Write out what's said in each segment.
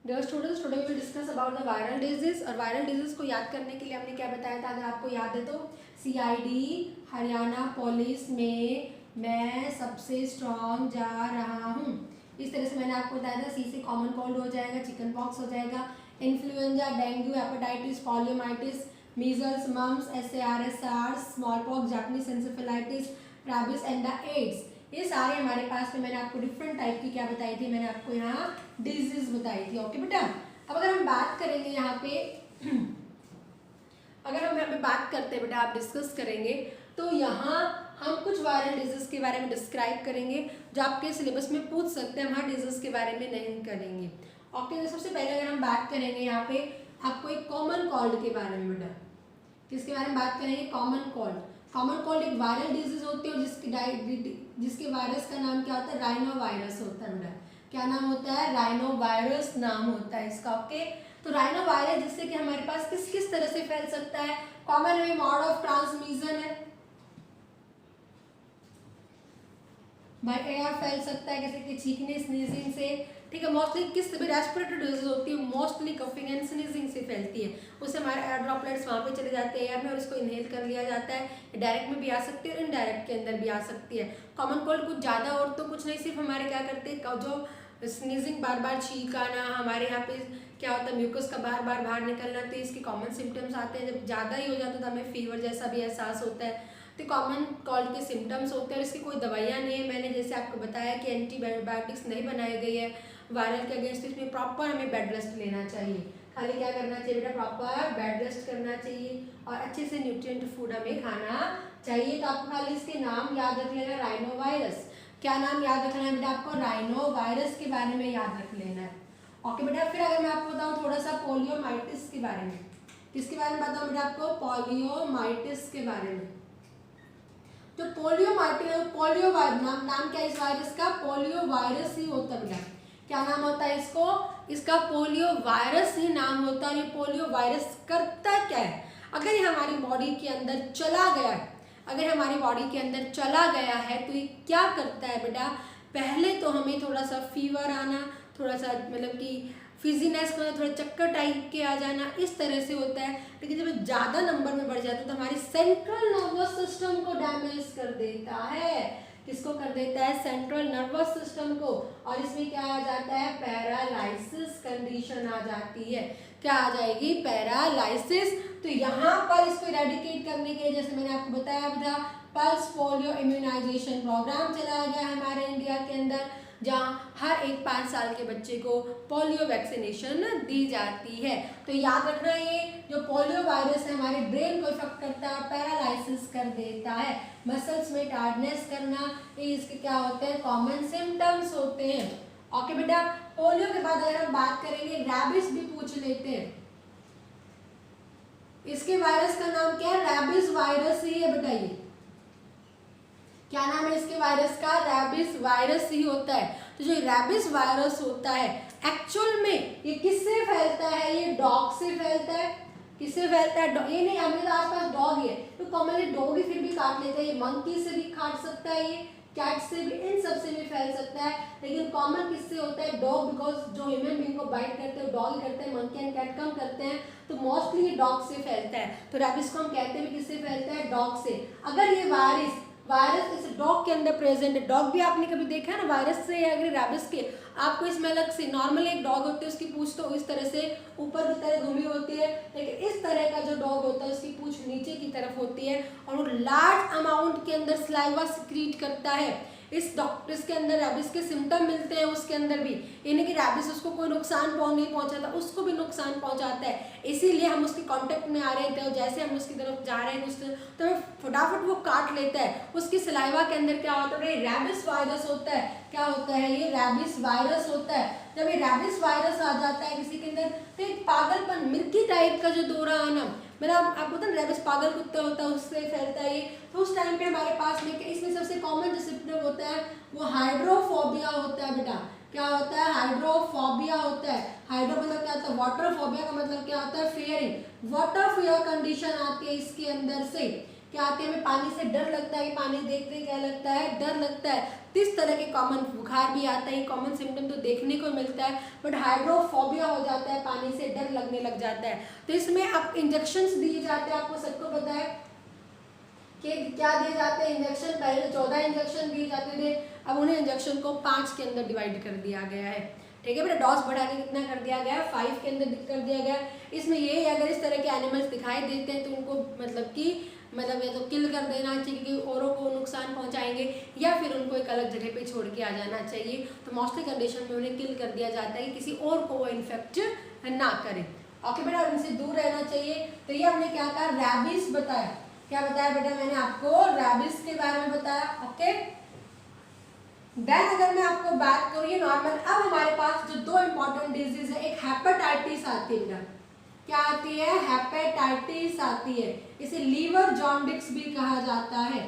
Dear students, today we will discuss about the viral disease. और viral disease को याद करने के लिए हमने क्या बताया था, अगर आपको याद है तो सीआईडी हरियाणा पुलिस में मैं सबसे स्ट्रांग जा रहा हूँ। इस तरह से मैंने आपको बताया था। सी से कॉमन कोल्ड हो जाएगा, चिकन पॉक्स हो जाएगा, influenza, dengue, hepatitis, poliomyelitis, measles, mumps, SARS, SARS, small pox, Japanese encephalitis, rabies and the AIDS. ये सारे हमारे पास में मैंने आपको डिफरेंट टाइप की क्या बताई थी, मैंने आपको यहाँ डिजीज बताई थी। ओके बेटा, अब अगर हम बात करेंगे यहाँ पे अगर हम यहाँ पे बात करते हैं बेटा, आप डिस्कस करेंगे तो यहाँ हम कुछ वायरल डिजीज के बारे में डिस्क्राइब करेंगे जो आपके सिलेबस में पूछ सकते हैं, हम हर डिजीज के बारे में नहीं करेंगे। ओके, सबसे पहले अगर हम बात करेंगे यहाँ पे आपको एक कॉमन कोल्ड के बारे में बेटा, किसके बारे में बात करेंगे, कॉमन कोल्ड। कॉमन कोल्ड एक वायरल डिजीज होती है और जिसके वायरस का नाम क्या होता है, राइनो वायरस होता है बेटा। क्या नाम होता है, राइनो वायरस नाम होता है इसका। ओके, तो राइनो वायरस जिससे कि हमारे पास किस किस तरह से फैल सकता है, common way mode of transmission है भाई, एयर फैल सकता है जैसे कि छींकने स्नीजिंग से। ठीक है, मोस्टली किस रेस्पिरेटरी डिजीज होती है, मोस्टली कफिंग एंड स्नीजिंग से फैलती है। उससे हमारे एयर ड्रॉपलेट्स वहाँ पे चले जाते हैं एयर में और इसको इनहेल कर लिया जाता है। डायरेक्ट में भी आ सकती है और इनडायरेक्ट के अंदर भी आ सकती है। कॉमन कोल्ड कुछ ज़्यादा और तो कुछ नहीं, सिर्फ हमारे क्या करते हैं, जो स्नीजिंग बार बार छींक आना, हमारे यहाँ पे क्या होता है म्यूकस का बार बार बाहर निकलना, तो इसके कॉमन सिम्टम्स आते हैं। जब ज़्यादा ही हो जाता है तो हमें फीवर जैसा भी एहसास होता है। तो कॉमन कोल्ड के सिम्टम्स होते हैं और इसकी कोई दवाइयाँ नहीं है। मैंने जैसे आपको बताया कि एंटीबायोटिक्स नहीं बनाई गई है वायरल के अगेंस्ट। इसमें प्रॉपर हमें बेड रेस्ट लेना चाहिए। खाली क्या करना चाहिए बेटा, प्रॉपर बेड रेस्ट करना चाहिए और अच्छे से न्यूट्रिएंट फूड हमें खाना चाहिए। तो आपको खाली इसके नाम याद रख लेना, राइनो वायरस। क्या नाम याद रखना है बेटा आपको, राइनो वायरस के बारे में याद रख लेना है। ओके बेटा, फिर अगर मैं आपको बताऊँ थोड़ा सा पोलियोमाइटिस के बारे में, किसके बारे में बताऊँ बेटा आपको, पोलियोमाइटिस के बारे में। जो पोलियो नाम क्या है इस वायरस का, पोलियो वायरस ही होता है बेटा। क्या नाम होता है इसको, इसका पोलियो वायरस ही नाम होता है। ये पोलियो वायरस करता क्या है, अगर ये हमारी बॉडी के अंदर चला गया है, अगर हमारी बॉडी के अंदर चला गया है तो ये क्या करता है बेटा, पहले तो हमें थोड़ा सा फीवर आना, थोड़ा सा मतलब कि फिजीनेस को, थोड़ा चक्कर टाइप के आ जाना, इस तरह से होता है। लेकिन जब ज़्यादा नंबर में बढ़ जाता है तो हमारी सेंट्रल नर्वस सिस्टम को डैमेज कर देता है। किसको कर देता है, सेंट्रल नर्वस सिस्टम को। और इसमें क्या आ जाता है, पैरालाइसिस कंडीशन आ जाती है। क्या आ जाएगी, पैरालाइसिस। तो यहाँ पर इसको इरेडिकेट करने के लिए जैसे मैंने आपको बताया था, पल्स पोलियो इम्यूनाइजेशन प्रोग्राम चलाया गया है हमारे इंडिया के अंदर, जहाँ हर एक 5 साल के बच्चे को पोलियो वैक्सीनेशन दी जाती है। तो याद रखना, ये जो पोलियो वायरस है हमारे ब्रेन को इफेक्ट करता है, पैरालाइसिस कर देता है, मसल्स में टायर्डनेस करना, ये इसके क्या होते हैं, कॉमन सिम्टम्स होते हैं। ओके बेटा, पोलियो के बाद अगर हम बात करेंगे, रैबिस भी पूछ लेते हैं। इसके वायरस का नाम क्या है, रैबिस वायरस ही है बेटा। ये क्या नाम है इसके वायरस का, रैबिस वायरस ही होता है। तो जो रैबिस वायरस होता है एक्चुअल में ये किससे फैलता है, ये डॉग से फैलता है। किससे फैलता है, ये नहीं, हमें तो आसपास डॉग ही है तो कॉमनली डॉग ही फिर भी काट लेते हैं। ये मंकी से भी काट सकता है, ये कैट से भी, इन सब से भी फैल सकता है। लेकिन कॉमन किससे होता है, डॉग, बिकॉज जो ह्यूमन बीइंग को बाइट करते हैं डॉग ही करते हैं, मंकी एंड कैट कम करते हैं, तो मोस्टली ये डॉग से फैलता है। तो रैबिस को हम कहते हैं किससे फैलता है, डॉग से। अगर ये वायरस इस डॉग के अंदर प्रेजेंट है, डॉग भी आपने कभी देखा है ना, वायरस से या अगर रैबिस के आपको इसमें अलग से, नॉर्मली एक डॉग होती है उसकी पूंछ तो इस तरह से ऊपर की तरह घूमी होती है, लेकिन इस तरह का जो डॉग होता है उसकी पूंछ नीचे की तरफ होती है और वो लार्ज अमाउंट के अंदर सलाइवा सिक्रीट करता है। इस डॉक्टर के अंदर रैबिस के सिम्टम मिलते हैं उसके अंदर भी, यानी कि रैबिस उसको कोई नुकसान नहीं पहुंचाता, उसको भी नुकसान पहुंचाता है, इसीलिए हम उसके कांटेक्ट में आ रहे थे और जैसे हम उसकी तरफ जा रहे हैं तो फटाफट वो काट लेता है। उसकी सलाइवा के अंदर क्या होता है, रैबिस वायरस होता है। क्या होता है, ये रैबिस वायरस होता है। जब ये रैबिस वायरस आ जाता है किसी के अंदर तो एक पागलपन, मिल्की टाइप का जो दौरा आना, मेरा आपको पता है रैबिस पागल कुत्ता होता है उससे फैलता है ये। तो उस टाइम पे हमारे पास में इसमें सबसे कॉमन जो सिम्टम होता है वो हाइड्रोफोबिया होता है बेटा। क्या होता है, हाइड्रोफोबिया होता है। हाइड्रो मतलब क्या होता है, वाटर फोबिया का मतलब क्या होता है, फियरिंग, वाटर फियर कंडीशन आती है इसके अंदर से। क्या आती है, हमें पानी से डर लगता है, पानी देखते क्या लगता है, डर लगता है। तो इस तरह के कॉमन बुखार भी आता है, कॉमन सिम्टम तो देखने को मिलता है, बट हाइड्रोफोबिया हो जाता है, पानी से डर लगने लग जाता है। तो इसमें अब इंजेक्शंस दिए जाते हैं, आपको सबको पता है कि क्या दिए जाते हैं इंजेक्शन। पहले 14 इंजेक्शन दिए जाते थे, अब उन्हें इंजेक्शन को 5 के अंदर डिवाइड कर दिया गया है। ठीक है बेटा, डोज बढ़ा के कितना कर दिया गया है, 5 के अंदर कर दिया गया। इसमें ये अगर इस तरह के एनिमल्स दिखाई देते हैं तो उनको मतलब या तो किल कर देना चाहिए कि औरों को नुकसान पहुंचाएंगे, या फिर उनको एक अलग जगह पे छोड़ के आ जाना चाहिए। तो मोस्टली कंडीशन में उन्हें किल कर दिया जाता है कि किसी और को वो इन्फेक्ट ना करे। ओके बेटा, उनसे दूर रहना चाहिए। तो ये हमने क्या कहा, रैबिस बताया। क्या बताया बेटा, मैंने आपको रैबिस के बारे में बताया। ओके, देन अगर मैं आपको बात करूँ ये नॉर्मल, अब हमारे पास जो 2 इंपॉर्टेंट डिजीज है, एक हेपेटाइटिस आती है। क्या आती है, हेपेटाइटिस आती है। इसे लीवर जॉन्डिस भी कहा जाता है,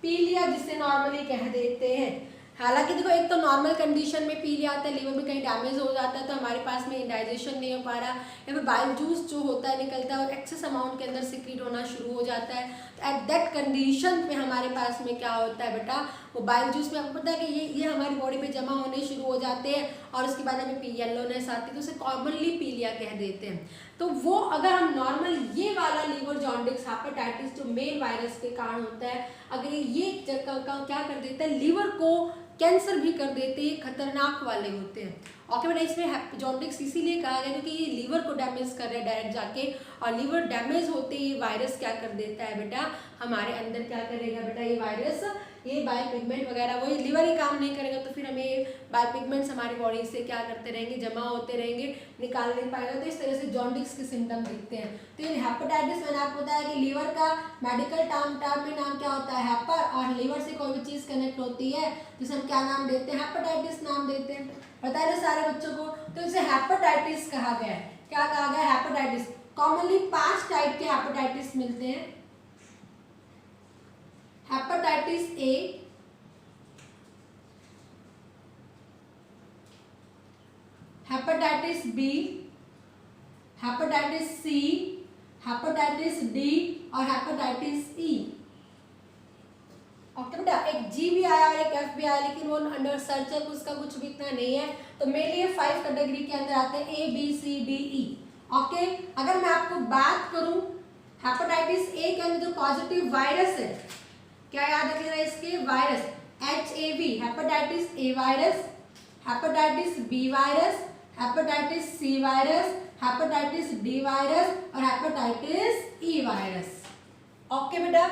पीलिया जिसे नॉर्मली कह देते हैं। हालांकि देखो, एक तो नॉर्मल कंडीशन में पीलिया आता है, लीवर में कहीं डैमेज हो जाता है तो हमारे पास में डाइजेशन नहीं हो पा रहा, या फिर बाइल जूस जो होता है निकलता है और एक्सेस अमाउंट के अंदर सिक्रीट होना शुरू हो जाता है। तो एट दैट कंडीशन में हमारे पास में क्या होता है बेटा, वो बाइल जूस में आपको पता है कि ये हमारी बॉडी पे जमा होने शुरू हो जाते हैं और उसके बाद हमें येलोनेस आती है, तो उसे कॉमनली पीलिया कह देते हैं। तो वो अगर हम नॉर्मल ये वाला लीवर जॉन्डिस हेपेटाइटिस जो मेन वायरस के कारण होता है, अगर ये क्या कर देता है, लीवर को कैंसर भी कर देते हैं, खतरनाक वाले होते हैं। ओके बेटा, इसमें जॉन्डिस इसीलिए कहा गया क्योंकि ये लीवर को डैमेज कर रहा है डायरेक्ट जाके, और लीवर डैमेज होते ही वायरस क्या कर देता है बेटा, हमारे अंदर क्या करेगा बेटा, ये वायरस ये बाइल पिगमेंट वगैरह, वही लीवर ही काम नहीं करेगा तो फिर हमें बाइल पिगमेंट्स हमारी बॉडी से क्या करते रहेंगे, जमा होते रहेंगे, निकाल नहीं पाएगा। तो इस तरह से जॉन्डिस के सिम्टम दिखते हैं। तो ये हेपेटाइटिस मैंने आपको बताया कि लीवर का मेडिकल टर्म में नाम क्या होता है, हेपर, और लीवर से कोई भी चीज़ कनेक्ट होती है जिसे हम क्या नाम देते हैं, हेपेटाइटिस नाम देते हैं। पता है ना सारे बच्चों को, तो इसे हेपेटाइटिस कहा गया है। क्या कहा गया, हेपेटाइटिस। कॉमनली 5 टाइप के हेपेटाइटिस मिलते हैं, hepatitis A, hepatitis B, hepatitis C, hepatitis D और हेपेटाइटिस ई। ओके बेटा, एक जी भी आया और एक एफ भी आया, लेकिन वो अंडर सर्च है, उसका कुछ भी इतना नहीं है। तो मेरे लिए 5 कैटेगरी के अंदर आते हैं, A B C D E. Okay, अगर मैं आपको बात करूं हेपेटाइटिस ए के अंदर जो पॉजिटिव वायरस है, क्या याद रखना है इसके, virus HAV, hepatitis A virus, hepatitis B virus, hepatitis C virus, hepatitis D virus और हेपेटाइटिस ई वायरस। ओके बेटा,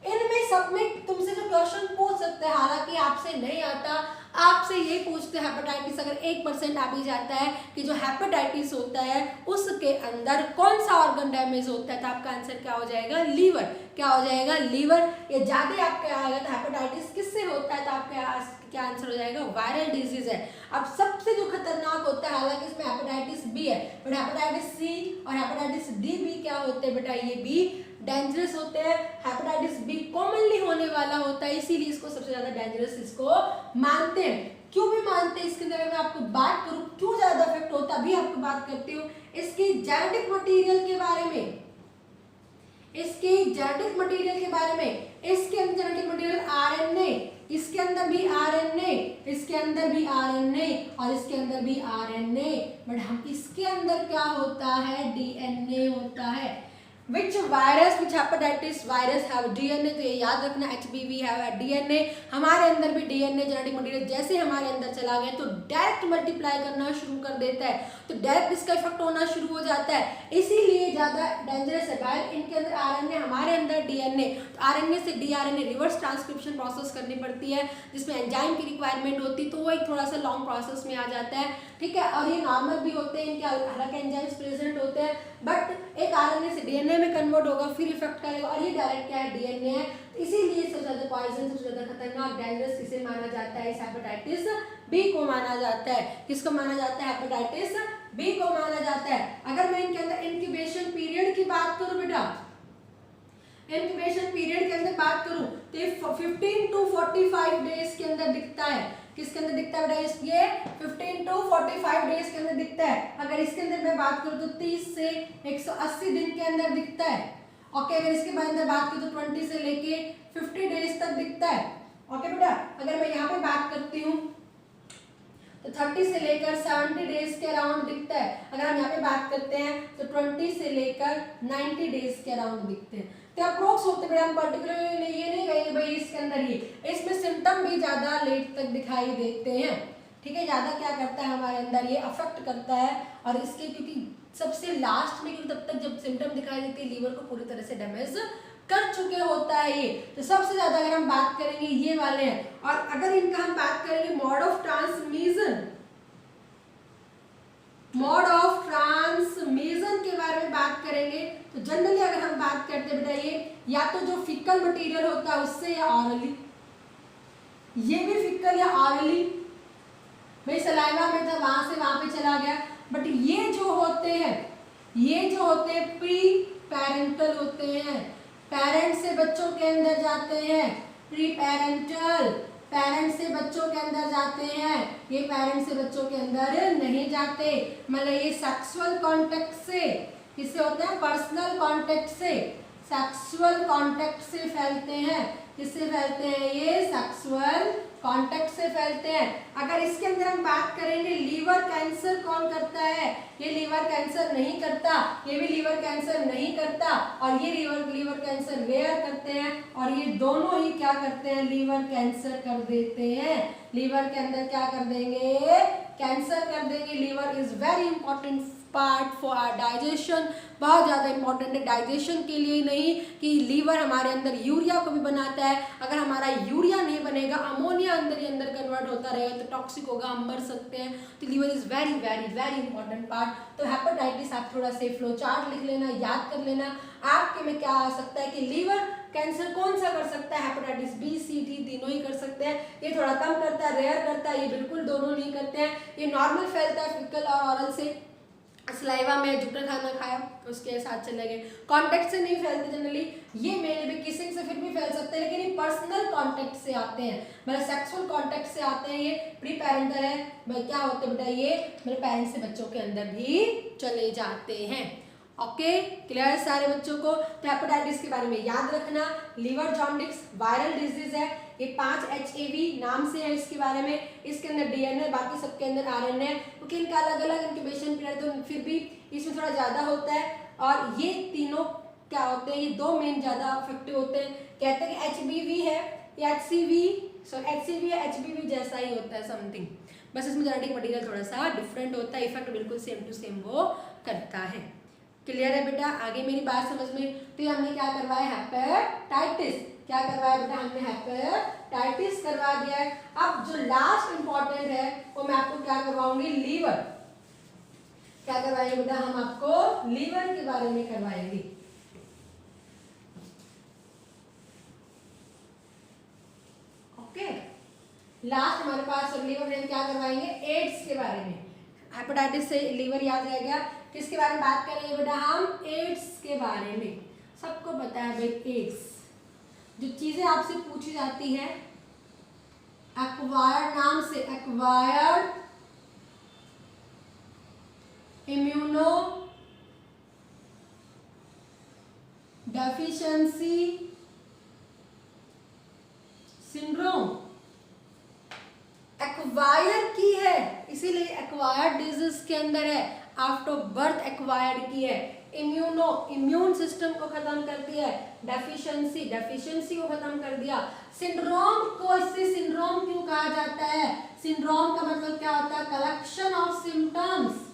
इनमें सब में तुमसे जो क्वेश्चन पूछ सकते हैं, हालांकि आपसे नहीं आता, आपसे ये पूछते हैं हेपेटाइटिस अगर 1% आ भी जाता है कि जो हेपेटाइटिस होता है उसके अंदर कौन सा ऑर्गन डैमेज होता है, तो आपका आंसर क्या हो जाएगा, लीवर। क्या हो जाएगा, लीवर। ये ज्यादा आपके आएगा तो हेपेटाइटिस किससे होता है, तो आपके क्या आंसर हो जाएगा, वायरल डिजीज है। अब सबसे जो खतरनाक होता है, हालांकि इसमें हेपेटाइटिस बी है, बट हेपेटाइटिस सी और हेपेटाइटिस डी भी क्या होते हैं बेटा, ये भी डेंजरस होते हैं। हेपेटाइटिस बी कॉमनली होने वाला होता है, इसीलिए इसको सबसे ज्यादा डेंजरस इसको मानते हैं। क्यों भी मानते हैं, इसके अंदर मैं आपको बात करूं क्यों ज्यादा इफेक्ट होता है, अभी आपको बात करती हूँ इसकी जेनेटिक मटेरियल के बारे में। इसके जेनेटिक मटेरियल के बारे में, इसके अंदर जेनेटिक मटेरियल आरएनए, इसके अंदर भी आरएनए, इसके अंदर भी आरएनए और इसके अंदर भी आरएनए, बट हम इसके अंदर क्या होता है, डीएनए होता है। Which virus, which hepatitis virus have DNA? तो ये याद रखना, HBV have DNA। हमारे अंदर भी DNA जेनेटिक मटेरियल जैसे हमारे अंदर चला गया तो डायरेक्ट मल्टीप्लाई करना शुरू कर देता है, तो डायरेक्ट इसका इफेक्ट होना शुरू हो जाता है, इसीलिए ज्यादा डेंजरस है। बाहर इनके अंदर आरएनए, हमारे अंदर डीएनए, तो आरएनए से डीआरएनए रिवर्स ट्रांसक्रिप्शन प्रोसेस करनी पड़ती है जिसमें एंजाइम की रिक्वायरमेंट होती है, तो वो एक थोड़ा सा लॉन्ग प्रोसेस में आ जाता है। ठीक है, और ये नॉर्मल भी होते हैं, इनके हालांकि एंजाइम्स प्रेजेंट होते हैं, बट एक आरएनए से डीएनए में कन्वर्ट होगा फिर इफेक्ट करेगा, और ये डायरेक्ट क्या है, डीएनए है, इसीलिए सबसे ज्यादा पॉइजन, सबसे ज्यादा खतरनाक डेंजरस इसे माना जाता है, इस हेपेटाइटिस बी को माना जाता है। किसको माना जाता है, हेपेटाइटिस बी को माना जाता है। अगर मैं इनके अंदर इंक्यूबेशन पीरियड की बात करूं बेटा, इंक्यूबेशन पीरियड के अंदर बात करूं तो 15 to 45 डेज के अंदर दिखता है। किसके अंदर दिखता है बेटा, ये 15 to 45 डेज के अंदर दिखता है। अगर इसके अंदर मैं बात करूँ तो 30 से 180 दिन के अंदर दिखता है। ओके, अगर इसके अंदर बात करूँ तो 20 से लेके 50 डेज तक दिखता है। ओके बेटा, अगर मैं यहाँ पे बात करती हूँ तो 30 से लेकर 70 डेज के अराउंड दिखता है। अगर हम यहाँ पे बात करते हैं तो 20 से लेकर 90 डेज के अराउंड दिखते हैं। तो अप्रोक्स होते हैं, हम पर्टिकुलरली ये नहीं कहेंगे भाई इसके अंदर ही, इसमें सिम्टम भी ज्यादा लेट तक दिखाई देते हैं। ठीक है, ज्यादा क्या करता है हमारे अंदर ये अफेक्ट करता है, और इसके क्योंकि सबसे लास्ट में, क्योंकि तब तक जब सिम्टम दिखाई देते हैं लीवर को पूरी तरह से डैमेज कर चुके होता है ये। तो सबसे ज्यादा अगर हम बात करेंगे ये वाले हैं। और अगर इनका हम बात करेंगे mode of transmission, mode of transmission के बारे में बात करेंगे तो जनरली अगर हम बात करते हैं बेटा ये या तो जो फिकल मटेरियल होता है उससे या ऑरली, ये भी फिकल या ऑरली, भाई सलाइवा में था वहां से वहां पे चला गया। बट ये जो होते हैं, ये जो होते हैं प्री पेरेंटल होते हैं, पेरेंट से बच्चों के अंदर जाते हैं, प्री पेरेंटल, पेरेंट से बच्चों के अंदर जाते हैं, ये पेरेंट से बच्चों के अंदर नहीं जाते। मतलब ये सेक्सुअल कांटेक्ट से, किससे होते हैं, पर्सनल कांटेक्ट से, सेक्सुअल कांटेक्ट से फैलते हैं। किससे फैलते हैं, ये सेक्सुअल कांटेक्ट से फैलते हैं। अगर इसके अंदर हम बात करेंगे लीवर कैंसर कौन करता है, ये लीवर कैंसर नहीं करता, ये भी लीवर कैंसर नहीं करता, और ये लीवर कैंसर रेयर करते हैं, और ये दोनों ही क्या करते हैं, लीवर कैंसर कर देते हैं। लीवर के अंदर क्या कर देंगे, कैंसर कर देंगे। Liver is very important part for our digestion, बहुत ज़्यादा इंपॉर्टेंट है डाइजेशन के लिए, नहीं कि लीवर हमारे अंदर यूरिया को भी बनाता है। अगर हमारा यूरिया नहीं बनेगा, अमोनिया अंदर ही अंदर कन्वर्ट होता रहेगा तो टॉक्सिक होगा, हम मर सकते हैं। तो liver is very very very important part. तो हेपेटाइटिस आप थोड़ा से फ्लो चार्ट लिख लेना, याद कर लेना आपके में क्या आ सकता है कि लीवर कैंसर कौन सा कर सकता है, हेपेटाइटिस बी सी डी तीनों ही कर सकते हैं। ये थोड़ा कम करता है, रेयर करता है, ये बिल्कुल दोनों नहीं करते हैं। ये नॉर्मल फैलता है फिकल और ऑरल से, सलाइवा में झूठा खाना खाया उसके साथ चले गए। कांटेक्ट से नहीं फैलते जनरली, ये मेरे भी किसिंग से फिर भी फैल सकते हैं, लेकिन ये पर्सनल कांटेक्ट से आते हैं, मतलब सेक्सुअल कांटेक्ट से आते हैं। ये प्री पेरेंटल है, क्या होते हैं बेटा, ये मेरे पेरेंट्स से बच्चों के अंदर भी चले जाते हैं। ओके, क्लियर सारे बच्चों को। तो हेपेटाइटिस के बारे में याद रखना, लीवर जॉन्डिस वायरल डिजीज है, ये 5 HAV नाम से है इसके बारे में। इसके अंदर DNA, बाकी सबके अंदर RNA है, क्योंकि इनका अलग अलग इंक्यूबेशन पीरियड तो फिर भी इसमें थोड़ा ज़्यादा होता है। और ये तीनों क्या होते हैं, ये दो मेन ज़्यादा इफेक्टिव होते हैं। कहते हैं कि HBV है या HCV या HBV जैसा ही होता है समथिंग, बस इसमें जेनेटिक मटीरियल थोड़ा सा डिफरेंट होता है, इफेक्ट बिल्कुल सेम टू सेम वो करता है। क्लियर है बेटा, आगे मेरी बात समझ में। तो हमने क्या करवाया, हेपेटाइटिस, क्या करवाया बेटा, हमने हेपेटाइटिस करवा दिया है। अब जो लास्ट इंपॉर्टेंट है वो मैं आपको क्या करवाऊंगी, लीवर। क्या करवाएंगे बेटा, हम आपको लीवर के बारे में करवाएंगे। ओके, लास्ट हमारे पास लीवर में क्या करवाएंगे, एड्स के बारे में। हेपेटाइटिस से लीवर याद रह गया, किसके बारे में बात करेंगे बेटा, हम एड्स के बारे में। सबको पता है भाई एड्स, जो चीजें आपसे पूछी जाती हैं एक्वायर्ड नाम से, acquired immuno deficiency syndrome, acquire की है इसीलिए एक्वायर्ड डिजीज के अंदर है, आफ्टर बर्थ एक्वायर्ड की है। इम्यून सिस्टम को खत्म कर दिया है, डेफिशिएंसी को खत्म कर दिया। सिंड्रोम को, इससे सिंड्रोम क्यों कहा जाता है, सिंड्रोम का मतलब क्या होता है, कलेक्शन ऑफ सिम्टम्स।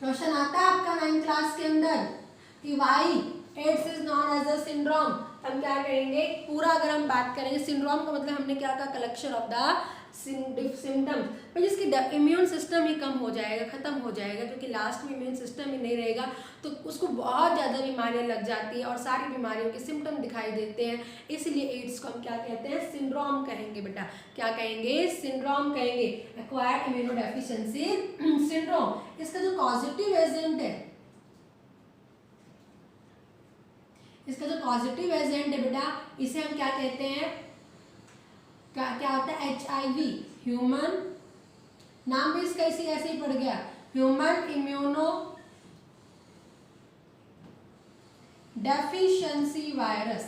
क्वेश्चन आता है आपका 9th क्लास के अंदर कि why AIDS is known as a syndrome. हम क्या करेंगे, पूरा अगर हम बात करेंगे, सिंड्रोम का मतलब हमने क्या कहा, कलेक्शन ऑफ द सिम्टम्स, पर जिसकी इम्यून सिस्टम ही कम हो जाएगा, खत्म हो जाएगा, क्योंकि लास्ट में इम्यून सिस्टम ही नहीं रहेगा तो उसको बहुत ज़्यादा बीमारियां लग जाती है और सारी बीमारियों के सिम्टम दिखाई देते हैं। इसलिए एड्स को हम क्या कहते हैं, सिंड्रोम कहेंगे बेटा। क्या कहेंगे, सिंड्रोम कहेंगे, एक्वायर्ड इम्यूनोडेफिशिएंसी सिंड्रोम। इसका जो पॉजिटिव एजेंट है, इसका जो पॉजिटिव एजेंट है बेटा, इसे हम क्या कहते हैं, क्या क्या होता है HIV, ह्यूमन, नाम भी इसका इसी ऐसे ही पड़ गया, ह्यूमन इम्यूनो डेफिशिएंसी वायरस।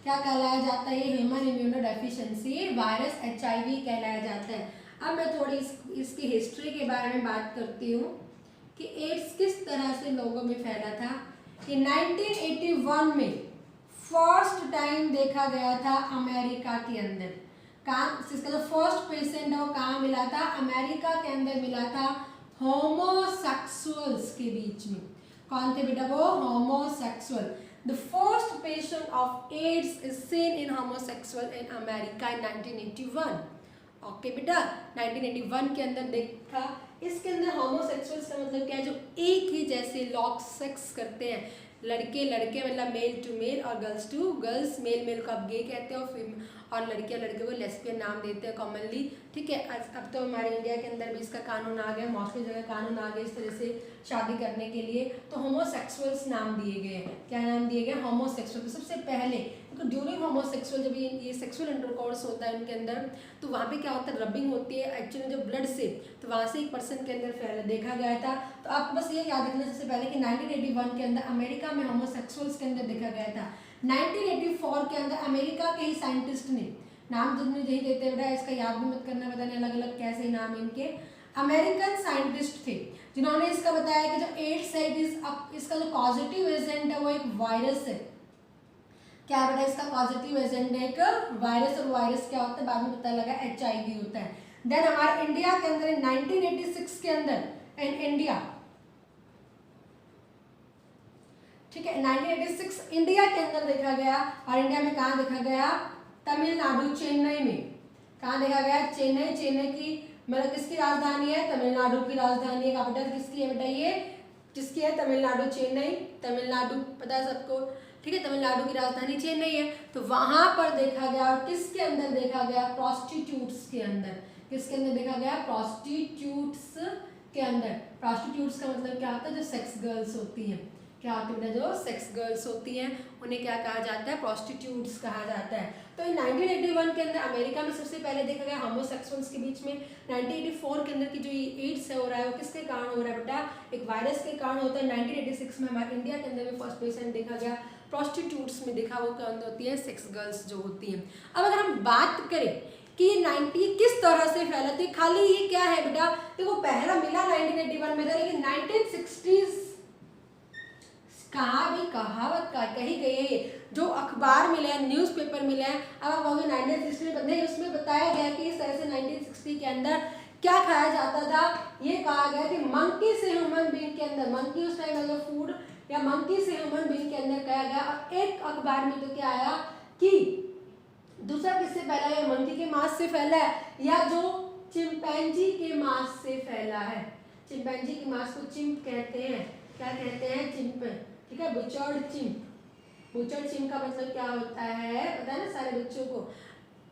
क्या कहलाया जाता है ये? Human immuno deficiency virus, HIV कहलाया जाता है। अब मैं थोड़ी इसकी हिस्ट्री के बारे में बात करती हूँ कि एड्स किस तरह से लोगों में फैला था। कि 1981 में फर्स्ट टाइम देखा गया था अमेरिका के अंदर। कहाँ इसका जो फर्स्ट पेशेंट है वो कहाँ मिला था? अमेरिका के अंदर मिला था, होमोसेक्सुअल्स के बीच में। कौन थे बेटा वो? Homosexual. The first patient of AIDS is seen in homosexual in America in 1981। Okay बेटा, 1981 के अंदर देखा। इसके अंदर होमोसेक्सुअल्स का मतलब क्या है? जो एक ही जैसे लॉक सेक्स करते हैं, लड़के लड़के मतलब मेल टू मेल और गर्ल्स टू गर्ल्स। मेल को आप गे कहते हो और लड़कियां लड़के को लेस्बियन नाम देते हैं कॉमनली। ठीक है, अब तो हमारे इंडिया के अंदर भी इसका कानून आ गया, मोस्टली जगह कानून आ गया इस तरह से शादी करने के लिए। तो होमोसेक्सुअल्स नाम दिए गए। क्या नाम दिए गए? होमोसेक्सुअल। तो सबसे पहले तो ड्यूरिंग होमोसेक्सुअल जब ये सेक्सुअल इंटरकोर्स होता है उनके अंदर, तो वहाँ पे क्या होता है? रबिंग होती है एक्चुअली जो ब्लड से, तो वहाँ से एक पर्सन के अंदर फैला देखा गया था। तो आपको बस ये याद रखना सबसे पहले कि 1981 के अंदर अमेरिका में होमोसेक्सुअल्स के अंदर देखा गया था। 1984 के अंदर अमेरिका के ही साइंटिस्ट ने, नाम जितने नहीं देते बेटा, इसका याद भी मत करना, पता नहीं अलग अलग कैसे नाम इनके, अमेरिकन साइंटिस्ट थे जिन्होंने इसका बताया कि जो एड्स है इसका जो पॉजिटिव एजेंट है वो एक वायरस है। क्या बेटा? इसका पॉजिटिव एजेंट है एक वायरस, और वायरस क्या होता है बाद में पता लगा HIV होता है। देन हमारे इंडिया के अंदर 1986 के अंदर इन इंडिया, ठीक है, 1986 इंडिया के अंदर देखा गया। और इंडिया में कहाँ देखा गया? तमिलनाडु, चेन्नई में। कहाँ देखा गया? चेन्नई। चेन्नई की मतलब किसकी राजधानी है? तमिलनाडु की राजधानी है। कैपिटल किसकी है बेटा? ये किसकी है? तमिलनाडु, चेन्नई। तमिलनाडु पता है सबको, ठीक है, तमिलनाडु की राजधानी चेन्नई है। तो वहां पर देखा गया, और किसके अंदर देखा गया? प्रोस्टिट्यूट्स के अंदर। किसके अंदर देखा गया? प्रोस्टिट्यूट्स के अंदर। प्रोस्टिट्यूट्स का मतलब क्या होता है? जो सेक्स गर्ल्स होती हैं। क्या होती है? जो सेक्स गर्ल्स होती हैं उन्हें क्या कहा जाता है? प्रोस्टिट्यूट्स कहा जाता है। तो 1981 के अंदर अमेरिका में सबसे पहले देखा गया होमोसेक्सुअल्स के बीच में। 1984 के अंदर की जो ये एड्स है हो रहा है वो किसके कारण हो रहा है बेटा? एक वायरस के कारण होता है। 1986 में हमारे इंडिया के अंदर में फर्स्ट पेशेंट देखा गया प्रोस्टिट्यूट्स में देखा, वो कौन होती है? सेक्स गर्ल्स जो होती हैं। अब अगर हम बात करें कि 90 किस तरह से फैला थी, खाली ये क्या है बेटा? देखो पहला मिला 1981 में था, लेकिन 1960s कहाँ भी कहावत का कही गई है ये, जो अखबार मिले हैं, न्यूज़पेपर मिले हैं। अब आप कहोगे 1960 में नहीं, उसमें बताया गया कि इस तरह से 1960 के अंदर क्या खाया जाता था। ये कहा गया कि मंकी से ह्यूमन बीइंग के अंदर, मंकी उस टाइम मतलब फूड या मंकी से ह्यूमन बीइंग के अंदर कहा गया। और एक अखबार में तो क्या आया कि दूसरा किससे फैला है? मंकी के मांस से फैला है या जो चिंपैंजी के मांस से फैला है। चिंपैंजी के मांस को चिंप कहते हैं। क्या कहते हैं? चिंप, ठीक है, बुचर्ड चिंप। बुचर्ड चिंप का मतलब क्या होता है पता है ना सारे बच्चों को?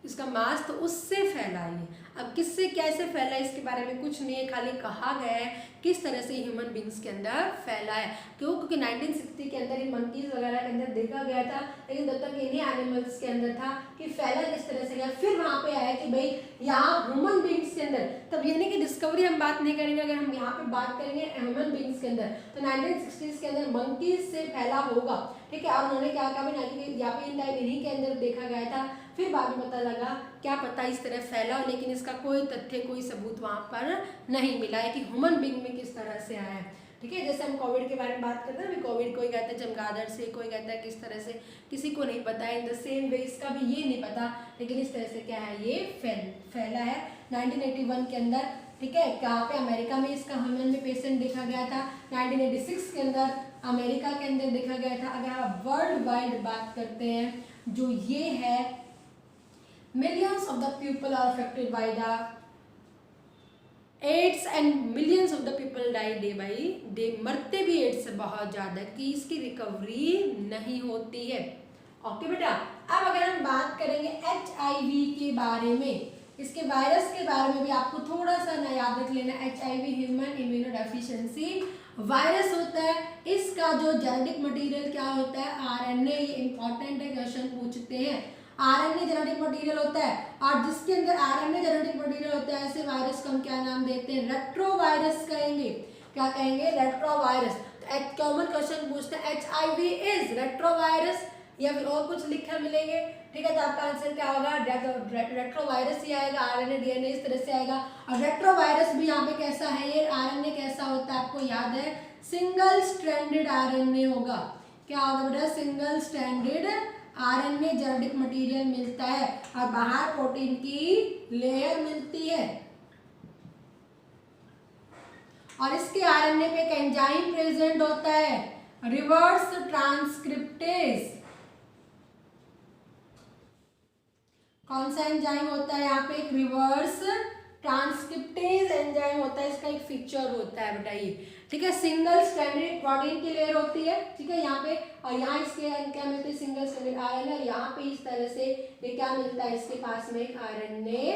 इसका मांस, तो उससे फैला है। अब किससे कैसे फैला है इसके बारे में कुछ नहीं है, खाली कहा गया है किस तरह से ह्यूमन बींग्स के अंदर फैला है। क्योंकि 1960 के अंदर इन मंकीज वगैरह के अंदर देखा गया था, लेकिन तब तक इन्हीं एनिमल्स के अंदर था कि फैला किस तरह से गया। फिर वहाँ पे आया कि भाई यहाँ ह्यूमन बींग्स के अंदर, तब यानी कि डिस्कवरी हम बात नहीं करेंगे, अगर हम यहाँ पे बात करेंगे ह्यूमन बींग्स के अंदर तो 1960s के अंदर मंकीज से फैला होगा। ठीक है, और उन्होंने क्या कहा यहाँ पे इन टाइम इन्हीं के अंदर देखा गया था। फिर बाद में पता लगा क्या पता इस तरह फैला, लेकिन इसका कोई तथ्य कोई सबूत वहाँ पर नहीं मिला है कि ह्यूमन बीइंग में किस तरह से आया है। ठीक है, जैसे हम कोविड के बारे में बात करते हैं, अभी कोविड कोई कहता है चमगादड़ से, कोई कहता है किस तरह से, किसी को नहीं पता है। इन द सेम वे इसका भी ये नहीं पता, लेकिन इस तरह से क्या है ये फैला है 1981 के अंदर। ठीक है, कहाँ पे? अमेरिका में इसका ह्यूमन में पेशेंट देखा गया था। 1986 के अंदर अमेरिका के अंदर देखा गया था। अगर आप वर्ल्ड वाइड बात करते हैं जो ये है millions of the people are affected by the AIDS and millions of the people die day by day। मरते भी एड्स से बहुत ज़्यादा कि इसकी रिकवरी नहीं होती है। ओके बेटा, अब अगर हम बात करेंगे HIV के बारे में, इसके वायरस के बारे में भी आपको थोड़ा सा ना याद रख लेना। HIV human immuno deficiency virus होता है। इसका जो जेनेटिक मटेरियल क्या होता है? RNA। ये इंपॉर्टेंट है, क्वेश्चन पूछते हैं। आरएनए जेनेटिक मटेरियल होता है, और जिसके अंदर आरएनए जेनेटिक मटेरियल होता है ऐसे वायरस को हम क्या नाम देते हैं, रेट्रोवायरस कहेंगे। क्या कहेंगे, रेट्रोवायरस। एक कॉमन क्वेश्चन पूछते हैं HIV इज रेट्रोवायरस, या फिर और कुछ लिखा मिलेंगे, ठीक है, तो आपका आंसर क्या होगा, रेट्रोवायरस ही आएगा। आरएनए डीएनए इस तरह से आएगा, और रेट्रोवायरस भी यहाँ पे कैसा है, ये आरएनए कैसा होता है आपको याद है, सिंगल स्ट्रैंडेड आरएनए होगा। क्या होगा बेटा, single stranded RNA genetic material मिलता है, और बाहर प्रोटीन की लेयर मिलती है, और इसके आरएनए पे एक एंजाइम प्रेजेंट होता है, रिवर्स ट्रांसक्रिप्टेज। कौन सा एंजाइम होता है यहाँ पे, एक रिवर्स ट्रांसक्रिप्टेज एंजाइम होता है, इसका एक फीचर होता है बेटा ये, ठीक है। सिंगल स्ट्रैंडेड प्रोटीन की लेयर होती है, ठीक है, यहाँ पे, और यहाँ इसके क्या मिलते हैं, सिंगल स्ट्रैंडेड आरएनए, और यहाँ पे इस तरह से ये क्या मिलता है, इसके पास में एक आरएनए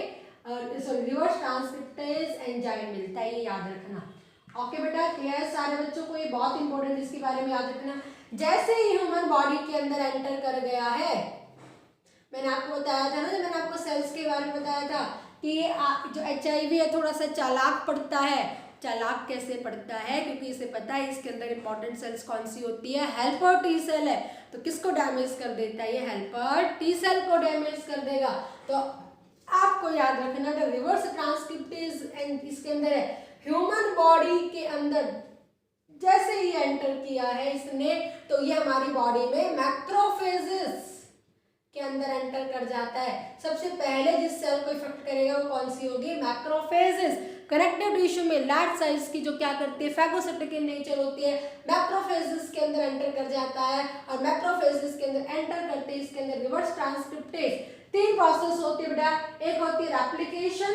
रिवर्स ट्रांसक्रिप्टेज एंजाइम मिलता है, ये याद रखना। ओके बेटा, क्लियर सारे बच्चों को, ये बहुत इंपॉर्टेंट, इसके बारे में याद रखना। जैसे ही ह्यूमन बॉडी के अंदर एंटर कर गया है, मैंने आपको बताया था ना, जब मैंने आपको सेल्स के बारे में बताया था कि ये जो HIV है थोड़ा सा चालाक पड़ता है। चालाक कैसे पड़ता है, क्योंकि इसे पता है इसके अंदर इंपॉर्टेंट सेल्स कौन सी होती है, हेल्पर टी सेल है, तो किसको डैमेज कर देता है, ये हेल्पर टी सेल को डैमेज कर देगा। तो आपको याद रखना था रिवर्स ट्रांसक्रिप्टेज इसके अंदर है। ह्यूमन बॉडी के अंदर जैसे ही एंटर किया है इसने, तो ये हमारी बॉडी में मैक्रोफेजेस के अंदर एंटर कर जाता है। सबसे पहले जिस सेल को इफेक्ट करेगा वो कौन सी होगी, मैक्रोफेजेस। कनेक्टिव टिश्यू में लार्ज साइज की जो क्या करती है, फैगोसाइटिक इन नेचर होती है, मैक्रोफेजेस के अंदर एंटर कर जाता है, और मैक्रोफेजेस के अंदर एंटर करते ही इसके अंदर रिवर्स ट्रांसक्रिप्टेज 3 प्रोसेस होती है बेटा, एक होती है रेप्लिकेशन,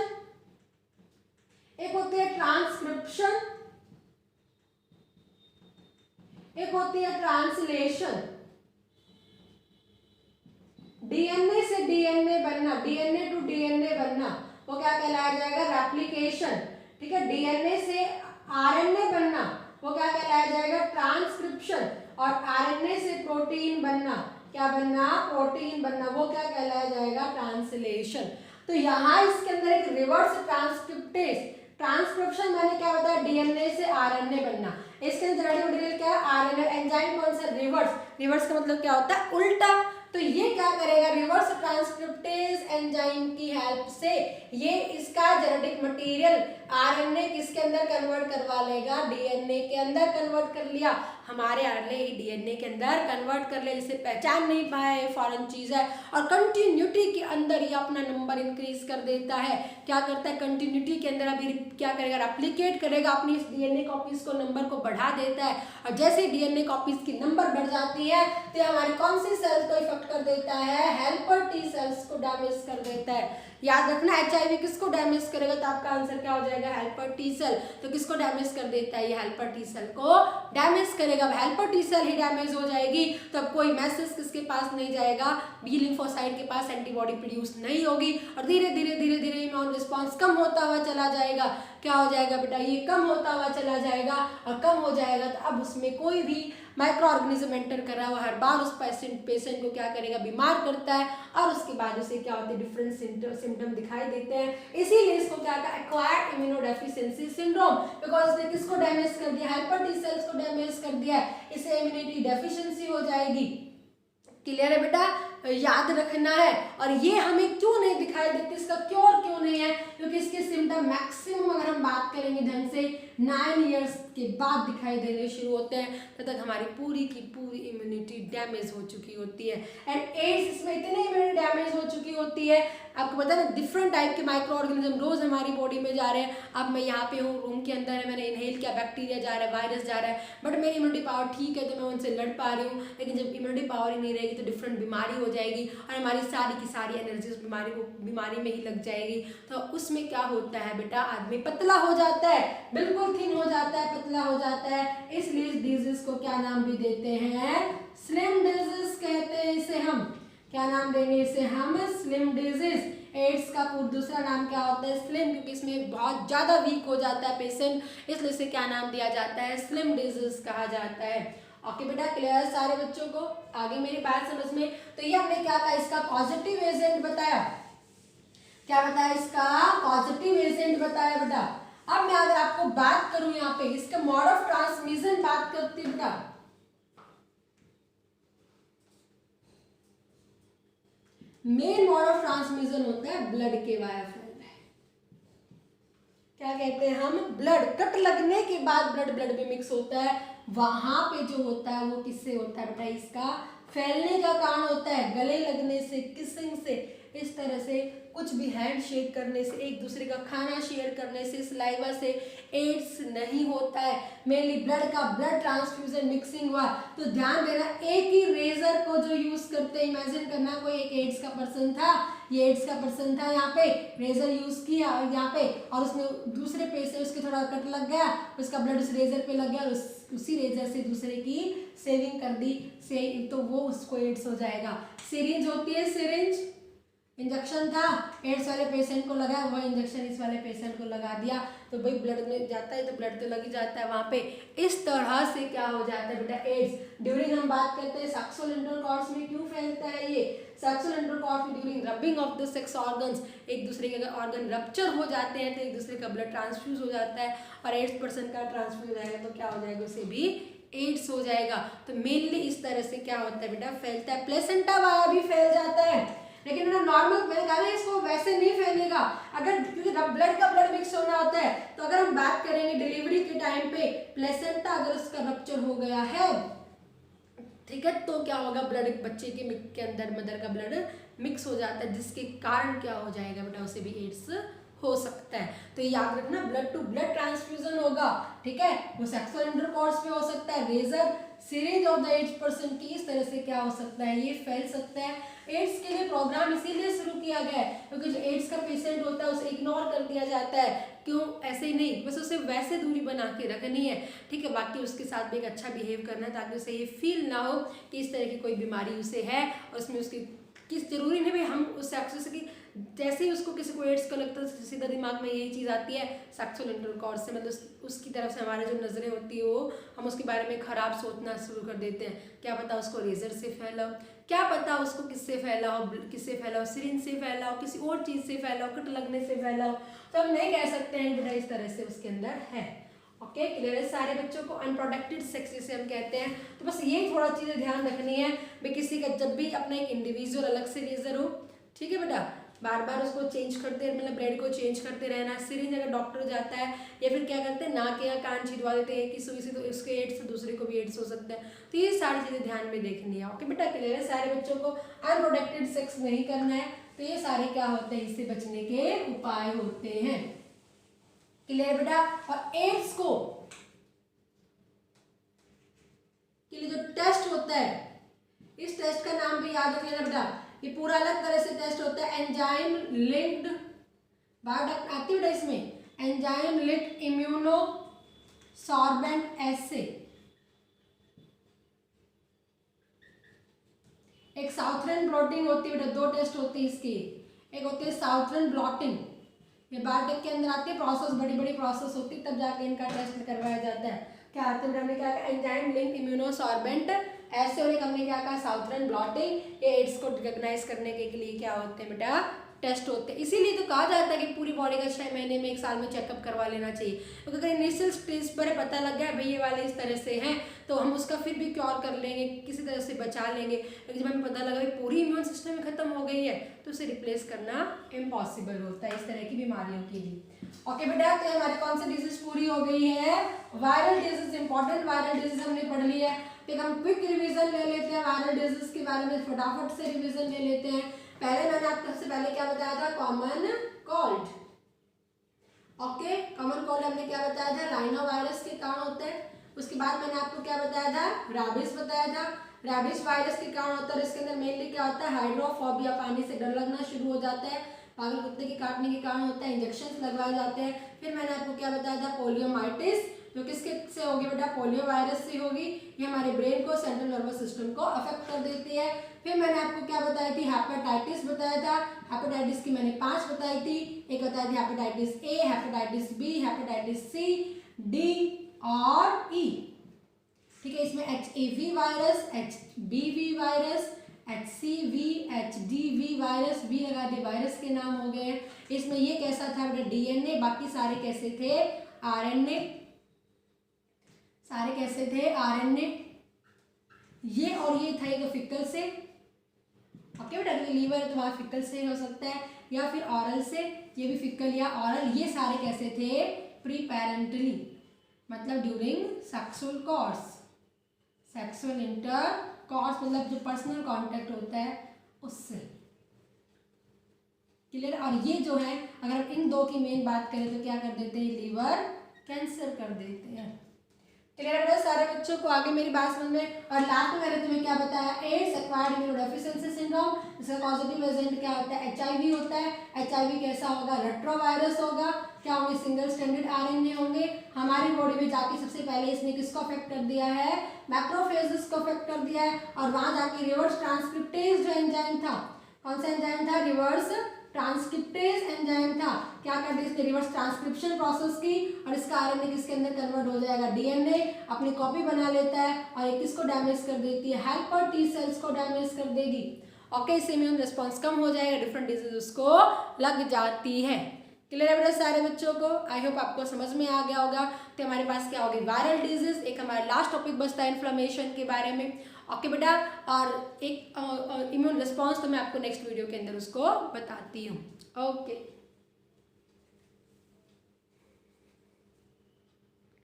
एक होती है ट्रांसक्रिप्शन, एक होती है ट्रांसलेशन। डीएनए से डीएनए बनना, डीएनए टू डीएनए बनना, वो क्या कहलाया जाएगा, रेप्लिकेशन, ठीक है। डीएनए से आरएनए बनना, वो क्या कहलाया जाएगा, ट्रांसक्रिप्शन, और आरएनए से प्रोटीन बनना, क्या बनना, प्रोटीन बनना, वो क्या कहलाया जाएगा, ट्रांसलेशन। तो यहाँ इसके अंदर एक रिवर्स ट्रांसक्रिप्टेज, ट्रांसक्रिप्शन मैंने क्या बताया, डीएनए से आरएनए बनना, इसके अंदर जेनेटिक मटेरियल क्या है, आरएनए। एंजाइम कौन सा, रिवर्स। रिवर्स का मतलब क्या होता है, उल्टा। तो ये क्या करेगा, रिवर्स ट्रांसक्रिप्टेज एंजाइम की हेल्प से ये इसका जेनेटिक मटेरियल आरएनए किसके अंदर कन्वर्ट करवा लेगा, डीएनए के अंदर कन्वर्ट कर लिया, हमारे आरएनए ही डीएनए के अंदर कन्वर्ट कर ले, इसे पहचान नहीं पाए, फॉरेन चीज है, और कंटिन्यूटी के अंदर ये अपना नंबर इंक्रीज कर देता है। क्या करता है, कंटिन्यूटी के अंदर अभी क्या करेगा, रेप्लिकेट करेगा, अपनी डीएनए कॉपीज को नंबर को बढ़ा देता है, और जैसे डीएनए कॉपीज की नंबर बढ़ जाती है तो हमारी कौन सी सेल्स को इफेक्ट कर देता है, हेल्पर टी सेल्स को डैमेज कर देता है। याद रखना, HIV किसको डैमेज करेगा, तो आपका आंसर क्या हो जाएगा, हेल्पर टी सेल। तो किसको डैमेज कर देता है, ये हेल्पर टी सेल को डैमेज करेगा। हेल्पर टी सेल ही डैमेज हो जाएगी तो अब कोई मैसेज किसके पास नहीं जाएगा, बी लिम्फोसाइट के पास एंटीबॉडी प्रोड्यूस नहीं होगी, और धीरे धीरे धीरे धीरे इम्यून रिस्पॉन्स कम होता हुआ चला जाएगा। क्या हो जाएगा बेटा, ये कम होता हुआ चला जाएगा, और कम हो जाएगा तो अब उसमें कोई भी माइक्रो ऑर्गेनिज्म एंटर कर रहा है, वो हर बार उस पेशेंट को क्या करेगा, बीमार करता है, और उसके बाद उसे क्या होते हैं, डिफरेंट सिम्टम दिखाई देते हैं। इसीलिए इसको क्या कहते हैं, एक्वायर्ड इम्यूनोडेफिशिएंसी सिंड्रोम, बिकॉज इसने किसको डैमेज कर दिया, हेल्पर टी सेल्स को डैमेज कर दिया है, इसे इम्यूनिटी डेफिशिएंसी हो जाएगी। क्लियर है बेटा, याद रखना है। और ये हमें क्यों नहीं दिखाई देती, इसका क्योर क्यों नहीं है, क्योंकि इसके सिम्टम मैक्सिमम अगर हम बात करेंगे ढंग से 9 इयर्स के बाद दिखाई देने शुरू होते हैं, तब तक हमारी पूरी की पूरी इम्यूनिटी डैमेज हो चुकी होती है। एंड एड्स इसमें इतनी इम्यूनिटी डैमेज हो चुकी होती है, आपको पता है ना, डिफरेंट टाइप के माइक्रो ऑर्गेनिज्म रोज हमारी बॉडी में जा रहे हैं। अब मैं यहाँ पे हूँ, रूम के अंदर है, मैंने इनहेल किया, बैक्टीरिया जा रहा है, वायरस जा रहा है, बट मेरी इम्यूनिटी पावर ठीक है तो मैं उनसे लड़ पा रही हूँ। लेकिन जब इम्यूनिटी पावर ही नहीं रहेगी तो डिफरेंट बीमारी हो जाएगी, और हमारी सारी की सारी एनर्जी उस बीमारी में ही लग जाएगी। तो उसमें क्या होता है बेटा, आदमी पतला हो जाता है, बिल्कुल थिन हो जाता है, पतला हो जाता है। इसलिए इस डिजीज को क्या नाम भी देते हैं, स्लिम डिजीज कहते हैं इसे हम। क्या नाम देंगे इसे हम, स्लिम डिजीज। एड्स का दूसरा नाम क्या होता है, स्लिम, क्योंकि इसमें बहुत ज्यादा वीक हो जाता है पेशेंट, इसलिए इसे क्या नाम दिया जाता है, स्लिम डिजीज कहा जाता है। ओके बेटा, क्लियर सारे बच्चों को। आगे मेरी बात समझ में? तो ये हमने क्या कहा, इसका पॉजिटिव एजेंट बताया। क्या बताया? इसका पॉजिटिव एजेंट बताया बेटा। अब मैं अगर आपको बात करूं यहाँ पे इसका मोड ऑफ ट्रांसमिशन बात करती हूँ बेटा, मेन मोड ऑफ ट्रांसमिशन होता है ब्लड के वाया फ्लो में। क्या कहते हैं हम? ब्लड कट लगने के बाद ब्लड में मिक्स होता है, वहां पे जो होता है वो किससे होता है बेटा? इसका फैलने का कारण होता है गले लगने से, किसिंग से, इस तरह से कुछ भी हैंड शेक करने से, एक दूसरे का खाना शेयर करने से, सलाइवा से एड्स नहीं होता है। मेनली ब्लड का ब्लड ट्रांसफ्यूजन मिक्सिंग हुआ तो ध्यान देना, एक ही रेजर को जो यूज करते हैं, इमेजिन करना कोई एक एड्स का पर्सन था, ये एड्स का पर्सन था, यहाँ पे रेजर यूज किया यहाँ पे, और उसने दूसरे पे से उसके थोड़ा कट लग गया, उसका ब्लड उस रेजर पे लग गया और उसी रेजर से दूसरे की सेविंग कर दी से, तो वो उसको एड्स हो जाएगा। सिरिंज होती है, सिरिंज इंजेक्शन था, एड्स वाले पेशेंट को लगा, वो इंजेक्शन इस वाले पेशेंट को लगा दिया, तो भाई ब्लड में जाता है तो ब्लड तो लग ही जाता है वहाँ पे। इस तरह से क्या हो जाता है बेटा? एड्स। ड्यूरिंग हम बात करते हैं सेक्सुअल इंटरकॉर्स में क्यों फैलता है ये? सेक्सुअल इंटरकॉर्स में during rubbing of the sex organs, एक दूसरे के अगर ऑर्गन रप्चर हो जाते हैं तो एक दूसरे का ब्लड ट्रांसफ्यूज हो जाता है, और एड्स पर्सन का ट्रांसफ्यूज हो जाएगा तो क्या हो जाएगा? उसे भी एड्स हो जाएगा। तो मेनली इस तरह से क्या होता है बेटा? फैलता है। प्लेसेंटा वाया भी फैल जाता है, लेकिन नॉर्मल मैंने कहा ना इसको वैसे नहीं फैलेगा, अगर क्योंकि ब्लड का ब्लड मिक्स होना होता है। तो अगर हम बात करेंगे डिलीवरी के टाइम पे प्लेसेंटा अगर उसका रप्चर हो गया है, ठीक है, तो क्या होगा? ब्लड बच्चे के अंदर मदर का ब्लड मिक्स हो जाता है, जिसके कारण क्या हो जाएगा बेटा? उसे भी एड्स हो सकता है। तो याद रखना, ब्लड टू ब्लड ट्रांसफ्यूजन होगा, ठीक है, वो सेक्सुअल इंटरकॉर्स पे हो सकता है, razor series of the AIDS person की, इस तरह से क्या हो सकता है? ये फैल सकता है। एड्स के लिए प्रोग्राम इसीलिए शुरू किया गया है क्योंकि जो एड्स का पेशेंट होता है उसे इग्नोर कर दिया जाता है। क्यों? ऐसे ही नहीं, बस उसे वैसे दूरी बना के रखनी है, ठीक है, बाकी उसके साथ भी एक अच्छा बिहेव करना है ताकि उसे ये फील ना हो कि इस तरह की कोई बीमारी उसे है, और उसमें उसकी किस जरूरी नहीं भाई हम उससे एक्सेस की, जैसे ही उसको किसी को एड्स का लगता है सीधा दिमाग में यही चीज़ आती है सेक्सुअल इंटरकॉर्स से, मतलब उसकी तरफ से हमारे जो नज़रें होती है वो हम उसके बारे में खराब सोचना शुरू कर देते हैं। क्या पता उसको रेजर से फैला हो, क्या पता उसको किससे फैला हो, सिरिंज से फैला हो, किसी और चीज़ से फैला हो, कट लगने से फैला हो, तो हम नहीं कह सकते हैं बेटा इस तरह से उसके अंदर है। ओके, क्लियर है? सारे बच्चों को अनप्रोटेक्टेड सेक्स जिसे हम कहते हैं। तो बस ये थोड़ा चीज़ें ध्यान रखनी है भाई, किसी का जब भी अपना एक इंडिविजुअल अलग से रेजर हो, ठीक है बेटा, बार बार उसको चेंज करते, मतलब ब्लेड को चेंज करते रहना। सिरिंज अगर डॉक्टर जाता है या फिर क्या करते हैं नाक या कान छिदवा देते हैं किसी से, तो उसके एड्स से दूसरे को भी एड्स हो सकता है। तो ये सारी चीज़ें ध्यान में देखनी है। ओके बेटा, क्लियर है? सारे बच्चों को अनप्रोटेक्टेड सेक्स नहीं करना है। तो ये सारे क्या होते हैं, इससे बचने के उपाय होते हैं। क्लियर बेटा? और एड्स को के लिए जो टेस्ट होता है, इस टेस्ट का नाम भी याद रख लेना बेटा, ये पूरा अलग तरह से टेस्ट होता है। एंजाइम लिंक्ड, बात आती है इसमें, एंजाइम लिंक्ड इम्यूनो सॉर्बेंट एसे, एक साउथरन ब्लॉटिंग होती है बेटा, दो टेस्ट होती है इसकी, एक होती है साउथरन ब्लॉटिंग, ये बायोटेक के अंदर आती है, प्रोसेस बड़ी बड़ी प्रोसेस होती है, तब जाके इनका टेस्ट करवाया जाता है। क्या आते हैं हमने क्या कहा? एंजाइम लिंक्ड इम्यूनोसॉर्बेंट ऐसे, और एक हमने क्या कहा? साउथरन ब्लॉटिंग। ये एड्स को रिकॉग्नाइज करने के लिए क्या होते हैं बेटा? टेस्ट होते हैं। इसीलिए तो कहा जाता है कि पूरी बॉडी का 6 महीने में 1 साल में चेकअप करवा लेना चाहिए, क्योंकि अगर इनिशियल स्टेज पर पता लग गया भाई ये वाले इस तरह से हैं, तो हम उसका फिर भी क्योर कर लेंगे, किसी तरह से बचा लेंगे। लेकिन जब हमें पता लगा भाई पूरी इम्यून सिस्टम खत्म हो गई है, तो उसे रिप्लेस करना इम्पॉसिबल होता है इस तरह की बीमारियों के लिए। ओके बेटा, तो हमारी कौन सी डिजीज पूरी हो गई है? Viral disease, important viral disease हमने पढ़ ली है। तो हम क्विक रिवीजन ले लेते हैं वायरल डिजीज के बारे में, फटाफट से रिवीजन ले लेते हैं। पहले मैंने आपको सबसे पहले क्या बताया था? Common cold. Okay, common cold हमने क्या बताया था? राइनो वायरस के कारण होते हैं। उसके बाद मैंने आपको क्या बताया था? रैबिस बताया था। रैबिस वायरस के कारण होता है, इसके अंदर मेनली क्या होता है? हाइड्रोफोबिया, पानी से डर लगना शुरू हो जाता है, पागल कुत्ते के काटने के कारण होता है, इंजेक्शन लगवाए जाते हैं। फिर मैंने आपको क्या बताया था? पोलियोमाइटिस, जो किसके से होगी बेटा? पोलियो वायरस से होगी। ये हमारे ब्रेन को, सेंट्रल नर्वस सिस्टम को अफेक्ट कर देती है। फिर मैंने आपको क्या बताई थी? हेपेटाइटिस बताया था। हेपेटाइटिस की मैंने 5 बताई थी। एक बताई थी hepatitis A, hepatitis B, hepatitis C, D और ई। ठीक है। इसमें HAV virus, HBV virus, HCV, HDV virus, V लगा दिए, वायरस के नाम हो गए। इसमें ये कैसा था बेटा DNA, बाकी सारे कैसे थे RNA, सारे कैसे थे RNA। ये और ये था एक फिकल से, ओके बेटा, लीवर है तो वहाँ फिकल से हो सकता है, या फिर ऑरल से, ये भी फिकल या ऑरल। ये सारे कैसे थे प्री पैरेंटली, मतलब during sexual course, sexual intercourse मतलब जो पर्सनल कांटेक्ट होता है उससे, क्लियर। और ये जो है अगर हम इन दो की मेन बात करें तो क्या कर देते हैं, लीवर कैंसर कर देते हैं। क्लियर है सारे बच्चों को, आगे मेरी बात समझ में। और लास्ट में मैंने तुम्हें क्या बताया, एड्स एक्वायर्ड इम्यूनोडेफिशिएंसी सिंड्रोम, इसका पॉजिटिव एजेंट क्या होता है, HIV होता है। HIV कैसा होगा, रेट्रोवायरस होगा। क्या होंगे, सिंगल स्ट्रैंडेड RNA होंगे। हमारी बॉडी में जाके सबसे पहले इसने किसको अफेक्ट कर दिया है, मैक्रोफेजेस को अफेक्ट कर दिया है। और वहां जाके रिवर्स ट्रांसक्रिप्टेज जो एंजाइम था, कौन सा एंजाइम था, रिवर्स ट्रांसक्रिप्टेज एंजाइम था। क्या कर दिया इसने, रिवर्स ट्रांसक्रिप्शन प्रोसेस की, और इसका RNA किसके अंदर कन्वर्ट हो जाएगा, DNA, अपनी कॉपी बना लेता है, और ये किसको डैमेज कर देती है, हेल्पर T सेल्स को डैमेज कर देगी। ओके, इससे इम्यून रिस्पॉन्स कम हो जाएगा, डिफरेंट डिजीज उसको लग जाती है। क्लियर है बेटा सारे बच्चों को, आई होप आपको समझ में आ गया होगा। तो हमारे पास क्या होगी, वायरल डिजीज, एक हमारा लास्ट टॉपिक बचता है इन्फ्लेमेशन के बारे में। ओके बेटा, और एक इम्यून रिस्पॉन्स तो मैं आपको नेक्स्ट वीडियो के अंदर उसको बताती हूँ। ओके।